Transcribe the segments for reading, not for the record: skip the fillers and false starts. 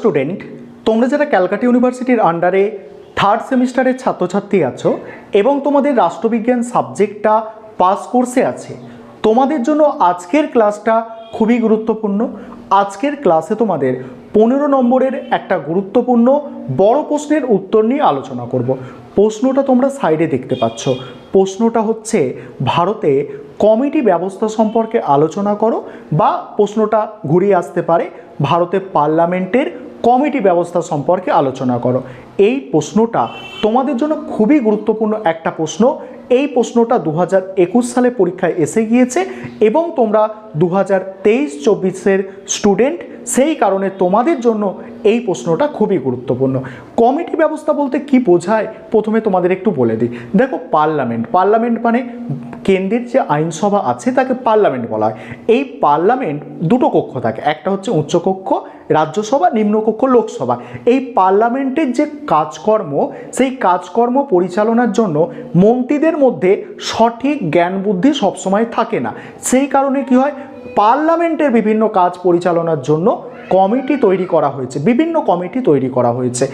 Student, তোমরা যারা ক্যালকাটা ইউনিভার্সিটির আন্ডারে থার্ড সেমিস্টারের ছাত্রছাত্রী আছো এবং তোমাদের রাষ্ট্রবিজ্ঞান সাবজেক্টটা পাস কোর্সে আছে, তোমাদের জন্য আজকের ক্লাসটা খুবই গুরুত্বপূর্ণ। আজকের ক্লাসে তোমাদের 15 নম্বরের একটা গুরুত্বপূর্ণ বড় প্রশ্নের উত্তর নিয়ে আলোচনা করব। প্রশ্নটা তোমরা সাইডে দেখতে পাচ্ছ। প্রশ্নটা হচ্ছে ভারতে কমিটি ব্যবস্থা সম্পর্কে আলোচনা করো, বা প্রশ্নটা ঘুরিয়ে আসতে পারে ভারতে পার্লামেন্টের কমিটি ব্যবস্থা সম্পর্কে আলোচনা করো। এই প্রশ্নটা তোমাদের জন্য খুবই গুরুত্বপূর্ণ একটা প্রশ্ন। এই প্রশ্নটা 2021 সালে পরীক্ষায় এসে গিয়েছে এবং তোমরা 2023-24-এর স্টুডেন্ট, সেই কারণে তোমাদের জন্য এই প্রশ্নটা খুবই গুরুত্বপূর্ণ। কমিটি ব্যবস্থা বলতে কি বোঝায় প্রথমে তোমাদের একটু বলে দিই। দেখো, পার্লামেন্ট মানে কেন্দ্রের যে আইনসভা আছে তাকে পার্লামেন্ট বলা হয়। এই পার্লামেন্ট দুটো কক্ষ থাকে, একটা হচ্ছে উচ্চকক্ষ রাজ্যসভা, নিম্নকক্ষ লোকসভা। এই পার্লামেন্টের যে কাজকর্ম, সেই কাজকর্ম পরিচালনার জন্য মন্ত্রীদের মধ্যে সঠিক জ্ঞান বুদ্ধি সবসময় থাকে না। সেই কারণে কি হয়, পার্লামেন্টের বিভিন্ন কাজ পরিচালনার জন্য কমিটি তৈরি করা হয়েছে, বিভিন্ন কমিটি তৈরি করা হয়েছে।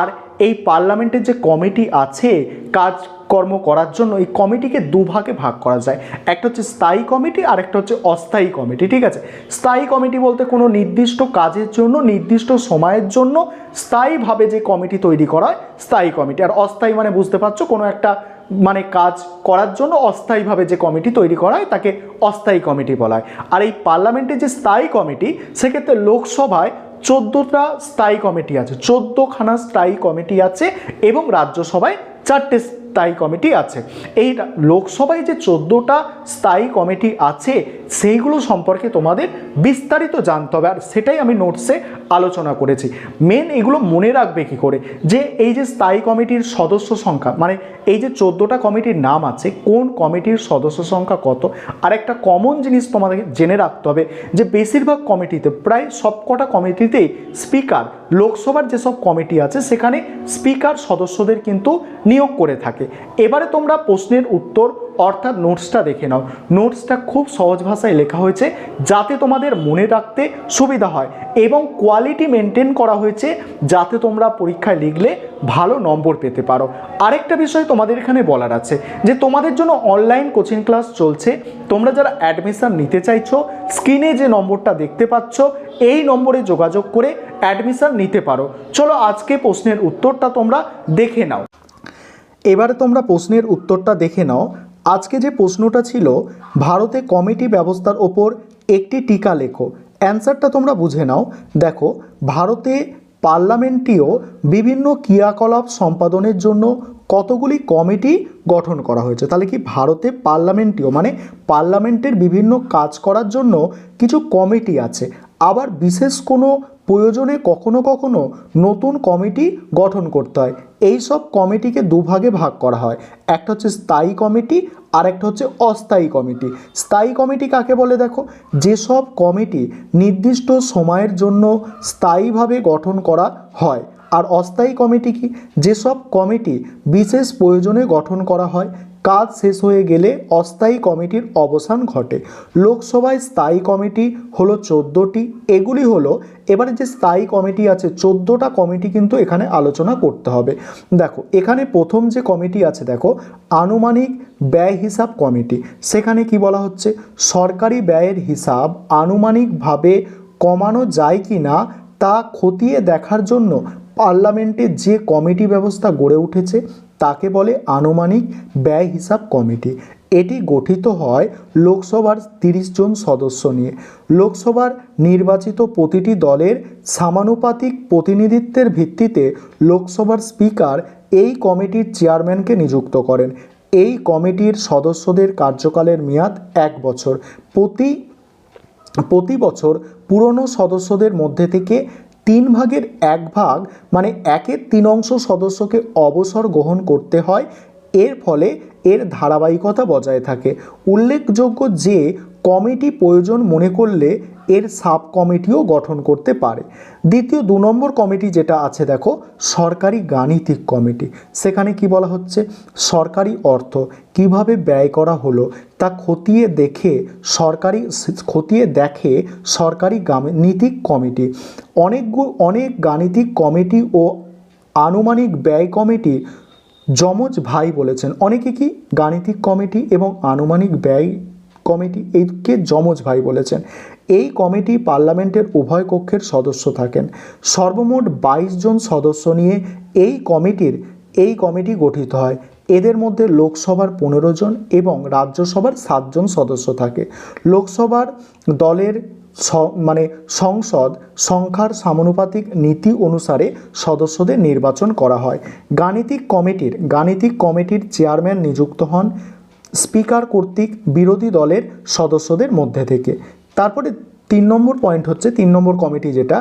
আর এই পার্লামেন্টের যে কমিটি আছে কাজকর্ম করার জন্য, এই কমিটিকে দুভাগে ভাগ করা যায়। একটা হচ্ছে স্থায়ী কমিটি আর একটা হচ্ছে অস্থায়ী কমিটি। ঠিক আছে, স্থায়ী কমিটি বলতে কোনো নির্দিষ্ট কাজের জন্য নির্দিষ্ট সময়ের জন্য স্থায়ীভাবে যে কমিটি তৈরি করা হয় স্থায়ী কমিটি। আর অস্থায়ী মানে বুঝতে পারছো, কোনো একটা কাজ করার জন্য অস্থায়ীভাবে যে কমিটি তৈরি করা হয় তাকে অস্থায়ী কমিটি বলা হয়। আর এই পার্লামেন্টের যে স্থায়ী কমিটি, সেক্ষেত্রে লোকসভায় 14টা স্থায়ী কমিটি আছে, 14খানা স্থায়ী কমিটি আছে এবং রাজ্যসভায় 4টে স্থায়ী কমিটি আছে। এই লোকসভায় যে 14টা স্থায়ী কমিটি আছে সেইগুলো সম্পর্কে তোমাদের বিস্তারিত জানতে হবে, আর সেটাই আমি নোটসে আলোচনা করেছি। মেন এগুলো মনে রাখবে কি করে, যে এই যে স্থায়ী কমিটির সদস্য সংখ্যা, মানে এই যে 14টা কমিটির নাম আছে, কোন কমিটির সদস্য সংখ্যা কত। আর একটা কমন জিনিস তোমাদের জেনে রাখতে হবে যে বেশিরভাগ কমিটিতে, প্রায় সবকটা কমিটিতেই স্পিকার, লোকসভার যেসব কমিটি আছে সেখানে স্পিকার সদস্যদের কিন্তু নিয়োগ করে থাকে। এবারে তোমরা প্রশ্নের উত্তর অর্থাৎ নোটসটা দেখে নাও। নোটসটা খুব সহজ ভাষায় লেখা হয়েছে যাতে তোমাদের মনে রাখতে সুবিধা হয়, এবং কোয়ালিটি মেনটেন করা হয়েছে যাতে তোমরা পরীক্ষায় লিখলে ভালো নম্বর পেতে পারো। আরেকটা বিষয় তোমাদের এখানে বলার আছে যে তোমাদের জন্য অনলাইন কোচিং ক্লাস চলছে। তোমরা যারা অ্যাডমিশন নিতে চাইছো, স্ক্রিনে যে নম্বরটা দেখতে পাচ্ছ এই নম্বরে যোগাযোগ করে অ্যাডমিশন নিতে পারো। চলো আজকে প্রশ্নের উত্তরটা তোমরা দেখে নাও। এবারে তোমরা প্রশ্নের উত্তরটা দেখে নাও। আজকে যে প্রশ্নটা ছিল, ভারতে কমিটি ব্যবস্থার ওপর একটি টিকা লেখো। অ্যান্সারটা তোমরা বুঝে নাও। দেখো, ভারতে পার্লামেন্টীয় বিভিন্ন ক্রিয়াকলাপ সম্পাদনের জন্য কতগুলি কমিটি গঠন করা হয়েছে। তাহলে কি, ভারতে পার্লামেন্টীয় মানে পার্লামেন্টের বিভিন্ন কাজ করার জন্য কিছু কমিটি আছে। আবার বিশেষ কোনো প্রয়োজনে কখনো কখনো নতুন কমিটি গঠন করতে হয়। এই সব কমিটিকে দুভাগে ভাগ করা হয়, একটা হচ্ছে স্থায়ী কমিটি আর একটা হচ্ছে অস্থায়ী কমিটি। স্থায়ী কমিটি কাকে বলে? দেখো, যেসব কমিটি নির্দিষ্ট সময়ের জন্য স্থায়ীভাবে গঠন করা হয়। আর অস্থায়ী কমিটি কি? যেসব কমিটি বিশেষ প্রয়োজনে গঠন করা হয়, কাজ শেষ হয়ে গেলে অস্থায়ী কমিটির অবসান ঘটে। লোকসভায় স্থায়ী কমিটি হলো 14টি। এগুলি হলো, এবারে যে স্থায়ী কমিটি আছে 14টা কমিটি কিন্তু এখানে আলোচনা করতে হবে। দেখো, এখানে প্রথম যে কমিটি আছে, দেখো, আনুমানিক ব্যয় হিসাব কমিটি। সেখানে কি বলা হচ্ছে, সরকারি ব্যয়ের হিসাব আনুমানিকভাবে কমানো যায় কি না তা খতিয়ে দেখার জন্য পার্লামেন্টে যে কমিটি ব্যবস্থা গড়ে উঠেছে তাকে বলে আনুমানিক ব্যয় হিসাব কমিটি। এটি গঠিত হয় লোকসভার 30 জন সদস্য নিয়ে। লোকসভার নির্বাচিত প্রতিটি দলের সমানুপাতিক প্রতিনিধিত্বের ভিত্তিতে লোকসভার স্পিকার এই কমিটির চেয়ারম্যানকে নিযুক্ত করেন। এই কমিটির সদস্যদের কার্যকালের মেয়াদ 1 বছর। প্রতি বছর পুরনো সদস্যদের মধ্যে থেকে 3 ভাগের 1 ভাগ মানে 1/3 সদস্যকে অবসর গ্রহণ করতে হয়। এর ফলে এর ধারাবাহিকতা বজায় থাকে। উল্লেখযোগ্য যে কমিটি প্রয়োজন মনে করলে এর সাব কমিটিও গঠন করতে পারে। দ্বিতীয় 2 নম্বর কমিটি যেটা আছে দেখো, সরকারি গাণিতিক কমিটি। সেখানে কি বলা হচ্ছে, সরকারি অর্থ কিভাবে ব্যয় করা হলো তা খতিয়ে দেখে সরকারি গাণিতিক কমিটি। অনেক গাণিতিক কমিটি ও আনুমানিক ব্যয় কমিটি যমজ ভাই বলেছেন। অনেকে কি গাণিতিক কমিটি এবং আনুমানিক ব্যয় কমিটি এইকে যমজ ভাই বলেছেন। এই কমিটি পার্লামেন্টের উভয় কক্ষের সদস্য থাকেন। সর্বমোট 22 জন সদস্য নিয়ে এই কমিটি গঠিত হয়। এদের মধ্যে লোকসভার 15 জন এবং রাজ্যসভার 7 জন সদস্য থাকে। লোকসভার দলের সংসদ সংখ্যার সমানুপাতিক নীতি অনুসারে সদস্যদের নির্বাচন করা হয়। গাণিতিক কমিটির চেয়ারম্যান নিযুক্ত হন স্পিকার কর্তৃক বিরোধী দলের সদস্যদের মধ্যে থেকে। তারপরে 3 নম্বর পয়েন্ট হচ্ছে, 3 নম্বর কমিটি যেটা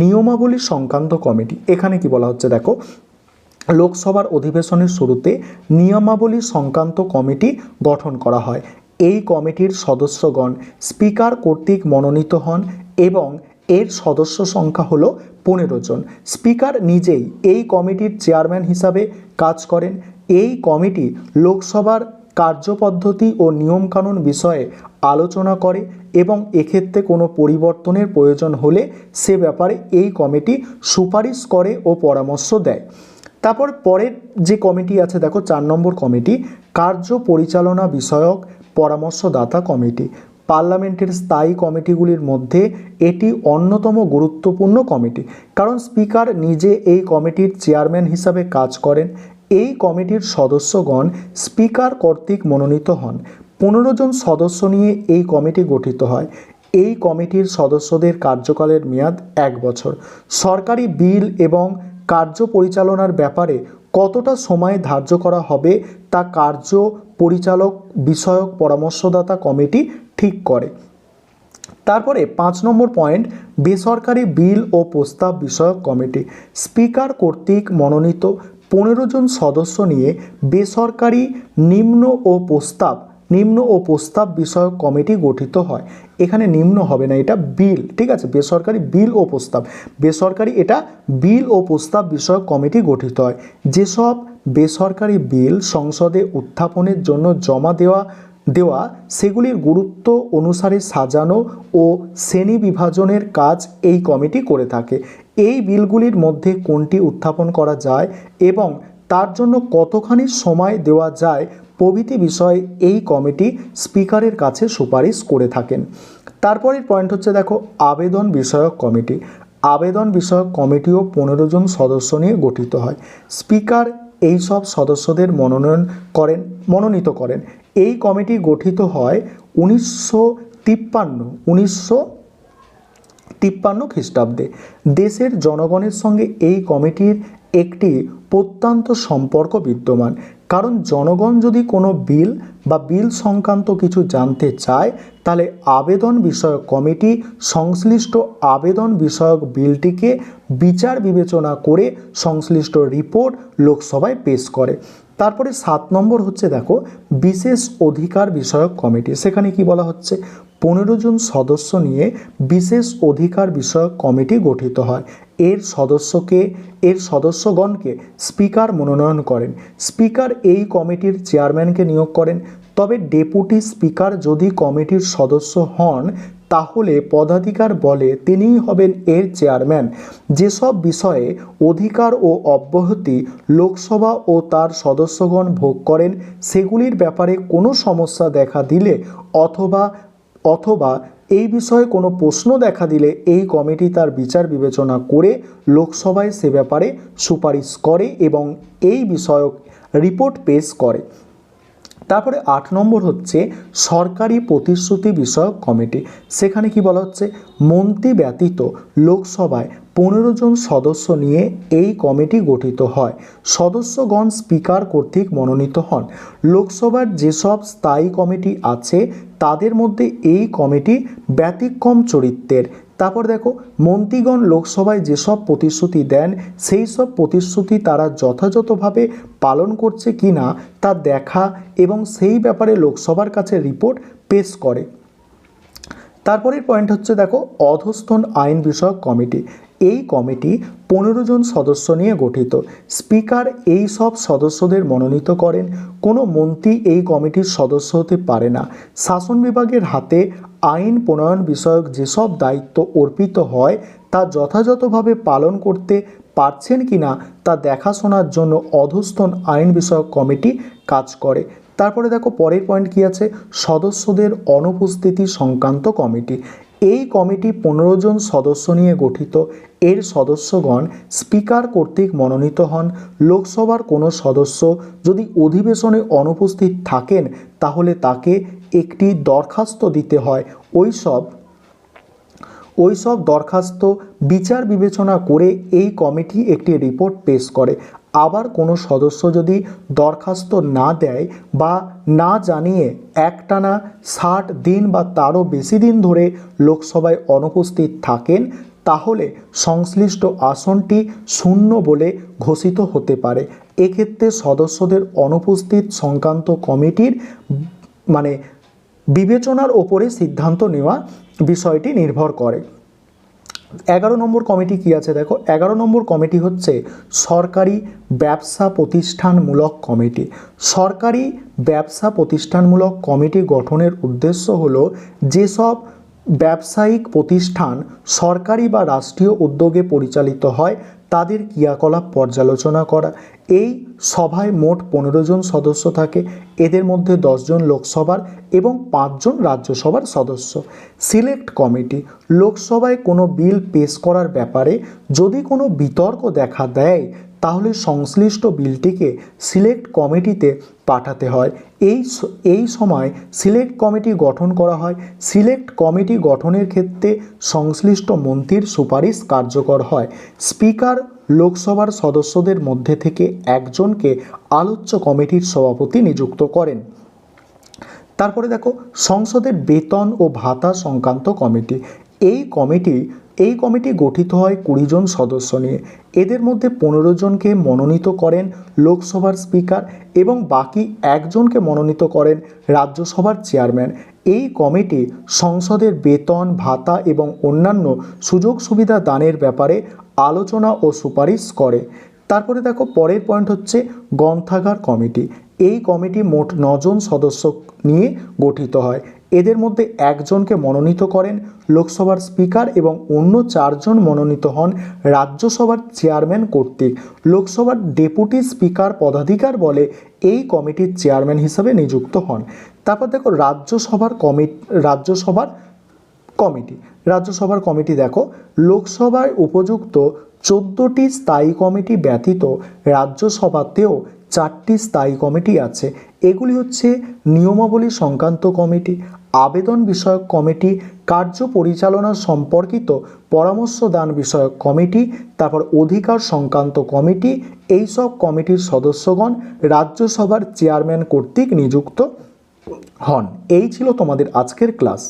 নিয়মাবলী সংক্রান্ত কমিটি। এখানে কি বলা হচ্ছে দেখো, লোকসভার অধিবেশনের শুরুতে নিয়মাবলী সংক্রান্ত কমিটি গঠন করা হয়। এই কমিটির সদস্যগণ স্পিকার কর্তৃক মনোনীত হন এবং এর সদস্য সংখ্যা হলো 15 জন। স্পিকার নিজেই এই কমিটির চেয়ারম্যান হিসাবে কাজ করেন। এই কমিটি লোকসভার কার্যপদ্ধতি ও নিয়মকানুন বিষয়ে আলোচনা করে এবং এক্ষেত্রে কোনো পরিবর্তনের প্রয়োজন হলে সে ব্যাপারে এই কমিটি সুপারিশ করে ও পরামর্শ দেয়। তারপর পরের যে কমিটি আছে দেখো, 4 নম্বর কমিটি কার্য পরিচালনা বিষয়ক পরামর্শদাতা কমিটি। পার্লামেন্টের স্থায়ী কমিটিগুলির মধ্যে এটি অন্যতম গুরুত্বপূর্ণ কমিটি, কারণ স্পিকার নিজে এই কমিটির চেয়ারম্যান হিসাবে কাজ করেন। এই কমিটির সদস্যগণ স্পিকার কর্তৃক মনোনীত হন। 15 জন সদস্য নিয়ে এই কমিটি গঠিত হয়। এই কমিটির সদস্যদের কার্যকালের মেয়াদ 1 বছর। সরকারি বিল এবং কার্য পরিচালনার ব্যাপারে কতটা সময় ধার্য করা হবে তা কার্য পরিচালক বিষয়ক পরামর্শদাতা কমিটি ঠিক করে। তারপরে 5 নম্বর পয়েন্ট, বেসরকারি বিল ও প্রস্তাব বিষয়ক কমিটি। স্পিকার কর্তৃক মনোনীত 15 জন সদস্য নিয়ে বেসরকারি নিম্ন ও প্রস্তাব বিষয়ক কমিটি গঠিত হয়। এখানে নিম্ন হবে না, এটা বিল, ঠিক আছে, বেসরকারি বিল ও প্রস্তাব, এটা বিল ও প্রস্তাব বিষয়ক কমিটি গঠিত হয়। যেসব বেসরকারি বিল সংসদে উত্থাপনের জন্য জমা দেওয়া সেগুলির গুরুত্ব অনুসারে সাজানো ও শ্রেণী বিভাজনের কাজ এই কমিটি করে থাকে। এই বিলগুলির মধ্যে কোনটি উত্থাপন করা যায় এবং তার জন্য কতখানি সময় দেওয়া যায় প্রভৃতি বিষয়ে এই কমিটি স্পিকারের কাছে সুপারিশ করে থাকেন। তারপরের পয়েন্ট হচ্ছে দেখো, আবেদন বিষয়ক কমিটি। আবেদন বিষয়ক কমিটিও 15 জন সদস্য নিয়ে গঠিত হয়। স্পিকার এই সব সদস্যদের মনোনীত করেন। এই কমিটি গঠিত হয় 1953 খ্রিস্টাব্দে। দেশের জনগণের সঙ্গে এই কমিটির একটি প্রত্যন্ত সম্পর্ক বিদ্যমান, কারণ জনগণ যদি কোনো বিল সংক্রান্ত কিছু জানতে চায় তাহলে আবেদন বিষয়ক কমিটি সংশ্লিষ্ট আবেদন বিষয়ক বিলটিকে বিচার বিবেচনা করে সংশ্লিষ্ট রিপোর্ট লোকসভায় পেশ করে। তারপরে 7 নম্বর হচ্ছে দেখো, বিশেষ অধিকার বিষয়ক কমিটি। সেখানে কি বলা হচ্ছে, 15 জন সদস্য নিয়ে বিশেষ অধিকার বিষয়ক কমিটি গঠিত হয়। এর সদস্যগণকে স্পিকার মনোনয়ন করেন। স্পিকার এই কমিটির চেয়ারম্যানকে নিয়োগ করেন। তবে ডেপুটি স্পিকার যদি কমিটির সদস্য হন তাহলে পদাধিকার বলে তিনিই হবেন এর চেয়ারম্যান। যেসব বিষয়ে অধিকার ও অব্যাহতি লোকসভা ও তার সদস্যগণ ভোগ করেন সেগুলির ব্যাপারে কোনো সমস্যা দেখা দিলে অথবা এই বিষয়ে কোনো প্রশ্ন দেখা দিলে এই কমিটি তার বিচার বিবেচনা করে লোকসভায় সে ব্যাপারে সুপারিশ করে এবং এই বিষয়ক রিপোর্ট পেশ করে। তারপরে 8 নম্বর হচ্ছে সরকারি প্রতিশ্রুতি বিষয়ক কমিটি। সেখানে কি বলা হচ্ছে, মন্ত্রী ব্যতীত লোকসভায় 15 জন সদস্য নিয়ে এই কমিটি গঠিত হয়। সদস্যগণ স্পিকার কর্তৃক মনোনীত হন। লোকসভার যেসব স্থায়ী কমিটি আছে তাদের মধ্যে এই কমিটি ব্যতিক্রম চরিত্রের। তারপর দেখো, মন্ত্রীগণ লোকসভায় যেসব প্রতিশ্রুতি দেন সেই সব প্রতিশ্রুতি তারা যথাযথভাবে পালন করছে কি না তা দেখা এবং সেই ব্যাপারে লোকসভার কাছে রিপোর্ট পেশ করে। তারপরের পয়েন্ট হচ্ছে দেখো অধস্তন আইন বিষয়ক কমিটি। এই কমিটি 15 জন সদস্য নিয়ে গঠিত। স্পিকার এই সব সদস্যদের মনোনীত করেন। কোনো মন্ত্রী এই কমিটির সদস্য হতে পারে না। শাসন বিভাগের হাতে আইন প্রণয়ন বিষয়ক যেসব দায়িত্ব অর্পিত হয় তা যথাযথভাবে পালন করতে পারছেন কিনা তা দেখাশোনার জন্য অধস্তন আইন বিষয়ক কমিটি কাজ করে। তারপরে দেখো পরের পয়েন্ট কি আছে, সদস্যদের অনুপস্থিতি সংক্রান্ত কমিটি। এই কমিটি 15 জন সদস্য নিয়ে গঠিত। এর সদস্যগণ স্পিকার কর্তৃক মনোনীত হন। লোকসভার কোনো সদস্য যদি অধিবেশনে অনুপস্থিত থাকেন তাহলে তাকে একটি দরখাস্ত দিতে হয়। ওইসব দরখাস্ত বিচার বিবেচনা করে এই কমিটি একটি রিপোর্ট পেশ করে। আবার কোনো সদস্য যদি দরখাস্ত না দেয় বা না জানিয়ে একটানা 60 দিন বা তারও বেশি দিন ধরে লোকসভায় অনুপস্থিত থাকেন তাহলে সংশ্লিষ্ট আসনটি শূন্য বলে ঘোষিত হতে পারে। এক্ষেত্রে সদস্যদের অনুপস্থিত সংক্রান্ত কমিটির বিবেচনার ওপরে সিদ্ধান্ত নেওয়া বিষয়টি নির্ভর করে। 11 নম্বর কমিটি কি আছে দেখো, 11 নম্বর কমিটি হচ্ছে সরকারি ব্যবসা প্রতিষ্ঠানমূলক কমিটি। সরকারি ব্যবসা প্রতিষ্ঠানমূলক কমিটি গঠনের উদ্দেশ্য হলো যেসব ব্যবসায়িক প্রতিষ্ঠান সরকারি বা রাষ্ট্রীয় উদ্যোগে পরিচালিত হয় তাদের ক্রিয়াকলাপ পর্যালোচনা করা। এই সভায় মোট 15 জন সদস্য থাকে। এদের মধ্যে 10 জন লোকসভার এবং 5 জন রাজ্যসভার সদস্য। সিলেক্ট কমিটি, লোকসভায় কোনো বিল পেশ করার ব্যাপারে যদি কোনো বিতর্ক দেখা দেয় তাহলে সংশ্লিষ্ট বিলটিকে সিলেক্ট কমিটিতে পাঠাতে হয়। এই সময় সিলেক্ট কমিটি গঠন করা হয়। সিলেক্ট কমিটি গঠনের ক্ষেত্রে সংশ্লিষ্ট মন্ত্রীর সুপারিশ কার্যকর হয়। স্পিকার লোকসভার সদস্যদের মধ্যে থেকে একজনকে আলোচ্য কমিটির সভাপতি নিযুক্ত করেন। তারপরে দেখো সংসদের বেতন ও ভাতা সংক্রান্ত কমিটি। এই কমিটি গঠিত হয় 20 জন সদস্য নিয়ে। এদের মধ্যে 15 জনকে মনোনীত করেন লোকসভার স্পিকার এবং বাকি একজনকে মনোনীত করেন রাজ্যসভার চেয়ারম্যান। এই কমিটি সংসদের বেতন ভাতা এবং অন্যান্য সুযোগ সুবিধা দানের ব্যাপারে আলোচনা ও সুপারিশ করে। তারপরে দেখো পরের পয়েন্ট হচ্ছে গ্রন্থাগার কমিটি। এই কমিটি মোট 9 জন সদস্য নিয়ে গঠিত হয়। এদের মধ্যে একজনকে মনোনীত করেন লোকসভার স্পিকার এবং অন্য 4 জন মনোনীত হন রাজ্যসভার চেয়ারম্যান কর্তৃক। লোকসভার ডেপুটি স্পিকার পদাধিকার বলে এই কমিটির চেয়ারম্যান হিসাবে নিযুক্ত হন। তারপর দেখো রাজ্যসভার কমিটি দেখো, লোকসভায় উপযুক্ত 14টি স্থায়ী কমিটি ব্যতীত রাজ্যসভাতেও 4টি স্থায়ী কমিটি আছে। এগুলি হচ্ছে নিয়মাবলী সংক্রান্ত কমিটি, আবেদন বিষয়ক কমিটি, কার্য পরিচালনা সম্পর্কিত পরামর্শ দান বিষয়ক কমিটি, তারপর অধিকার সংক্রান্ত কমিটি। এইসব কমিটির সদস্যগণ রাজ্যসভার চেয়ারম্যান কর্তৃক নিযুক্ত হন। এই ছিল তোমাদের আজকের ক্লাস।